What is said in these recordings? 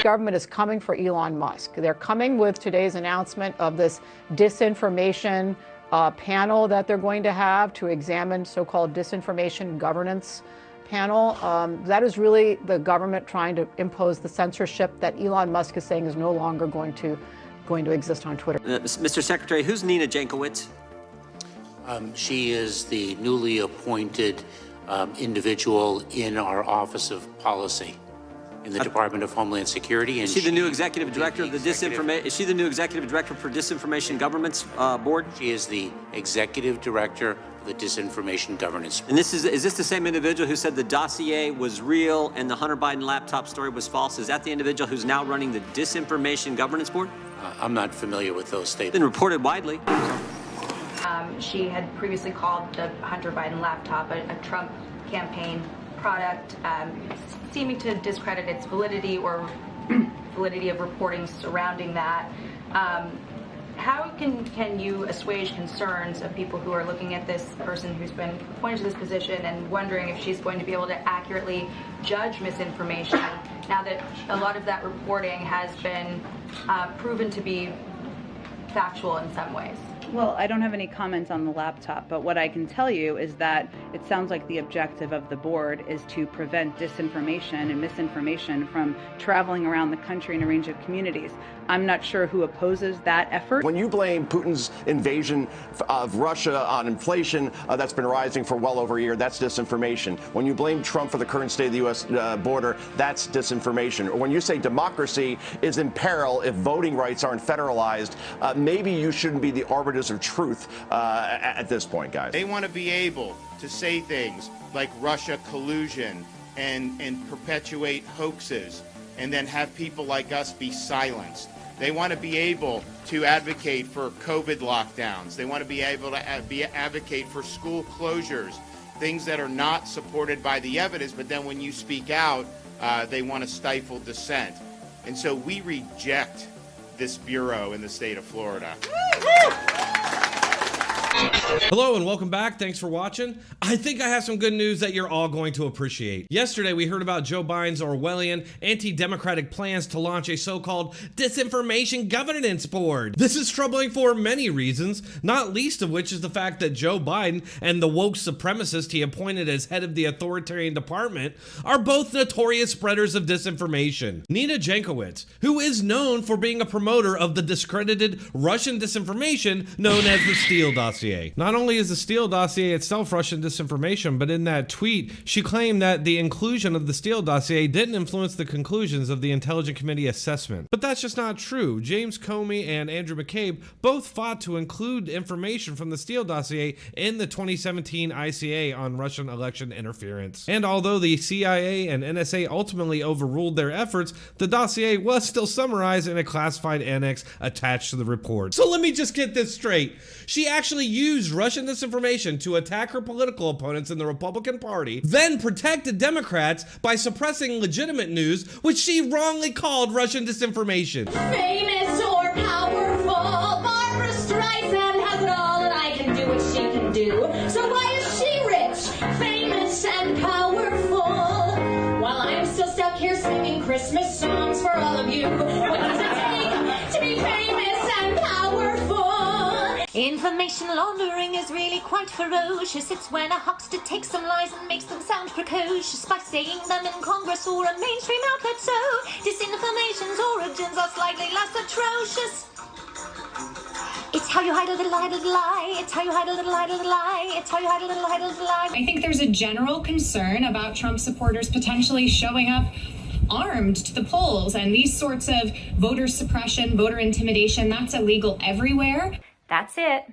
Government is coming for Elon Musk. They're coming with today's announcement of this disinformation panel that they're going to have to examine so-called disinformation governance panel. That is really the government trying to impose the censorship that Elon Musk is saying is no longer going to exist on Twitter. Mr. Secretary, who's Nina Jankowicz? She is the newly appointed individual in our Office of Policy in the Department of Homeland Security. And is she the new executive director of the disinformation? Is she the new executive director for Disinformation Governance Board? She is the executive director of the Disinformation Governance Board. And is this the same individual who said the dossier was real and the Hunter Biden laptop story was false? Is that the individual who's now running the Disinformation Governance Board? I'm not familiar with those statements. Been reported widely. She had previously called the Hunter Biden laptop a Trump campaign product, seeming to discredit its validity or validity of reporting surrounding that. How can you assuage concerns of people who are looking at this person who's been appointed to this position and wondering if she's going to be able to accurately judge misinformation now that a lot of that reporting has been proven to be factual in some ways? Well, I don't have any comments on the laptop, but what I can tell you is that it sounds like the objective of the board is to prevent disinformation and misinformation from traveling around the country in a range of communities. I'm not sure who opposes that effort. When you blame Putin's invasion of Russia on inflation that's been rising for well over a year, that's disinformation. When you blame Trump for the current state of the U.S. Border, that's disinformation. Or when you say democracy is in peril if voting rights aren't federalized, maybe you shouldn't be the arbiters of truth at this point, guys. They want to be able to say things like Russia collusion and perpetuate hoaxes and then have people like us be silenced. They want to be able to advocate for COVID lockdowns. They want to be able to advocate for school closures, things that are not supported by the evidence, but then when you speak out, they want to stifle dissent. And so we reject this bureau in the state of Florida. Hello and welcome back. Thanks for watching. I think I have some good news that you're all going to appreciate. Yesterday, we heard about Joe Biden's Orwellian, anti-democratic plans to launch a so-called Disinformation Governance Board. This is troubling for many reasons, not least of which is the fact that Joe Biden and the woke supremacist he appointed as head of the authoritarian department are both notorious spreaders of disinformation. Nina Jankowicz, who is known for being a promoter of the discredited Russian disinformation known as the Steele dossier. Not only is the Steele dossier itself Russian disinformation, but in that tweet, she claimed that the inclusion of the Steele dossier didn't influence the conclusions of the Intelligence Committee assessment. But that's just not true. James Comey and Andrew McCabe both fought to include information from the Steele dossier in the 2017 ICA on Russian election interference. And although the CIA and NSA ultimately overruled their efforts, the dossier was still summarized in a classified annex attached to the report. So let me just get this straight. She actually used Russian disinformation to attack her political opponents in the Republican Party, then protected Democrats by suppressing legitimate news, which she wrongly called Russian disinformation. Famous or powerful, Barbara Streisand has it all, and I can do what she can do. So why is she rich, famous, and powerful, while I'm still stuck here singing Christmas songs for all of you? What does it take to be famous and powerful? Information laundering is really quite ferocious. It's when a huckster takes some lies and makes them sound precocious by saying them in Congress or a mainstream outlet. So disinformation's origins are slightly less atrocious. It's how you hide a little lie. It's how you hide a little lie. It's how you hide a little lie. I think there's a general concern about Trump supporters potentially showing up armed to the polls, and these sorts of voter suppression, voter intimidation, that's illegal everywhere. That's it.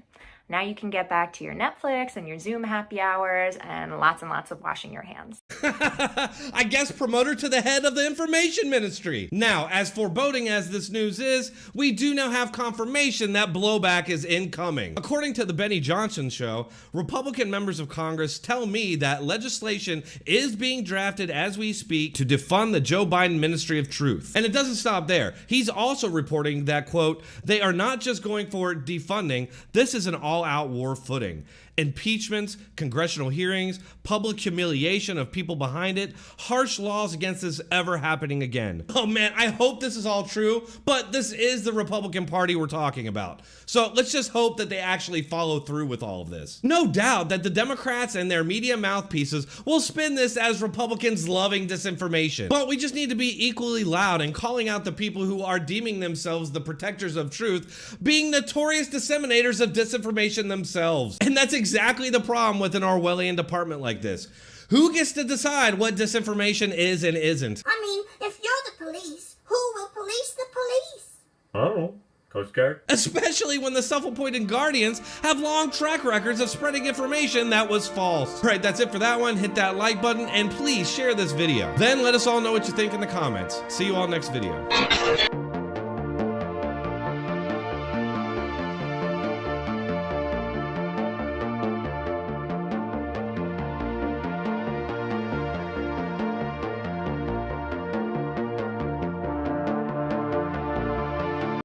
Now you can get back to your Netflix and your Zoom happy hours and lots of washing your hands. I guess promote her to the head of the information ministry. Now, as foreboding as this news is, we do now have confirmation that blowback is incoming. According to the Benny Johnson Show, Republican members of Congress tell me that legislation is being drafted as we speak to defund the Joe Biden Ministry of Truth. And it doesn't stop there. He's also reporting that, quote, they are not just going for defunding, this is an all-out war footing. impeachments, congressional hearings, public humiliation of people behind it, harsh laws against this ever happening again. Oh man, I hope this is all true, but this is the Republican Party we're talking about. So let's just hope that they actually follow through with all of this. No doubt that the Democrats and their media mouthpieces will spin this as Republicans loving disinformation. But we just need to be equally loud in calling out the people who are deeming themselves the protectors of truth, being notorious disseminators of disinformation themselves. And that's exactly the problem with an Orwellian department like this. Who gets to decide what disinformation is and isn't? I mean, if you're the police, who will police the police? I don't know. Coast Guard? Especially when the self-appointed guardians have long track records of spreading information that was false. All right, that's it for that one. Hit that like button and please share this video. Then let us all know what you think in the comments. See you all next video.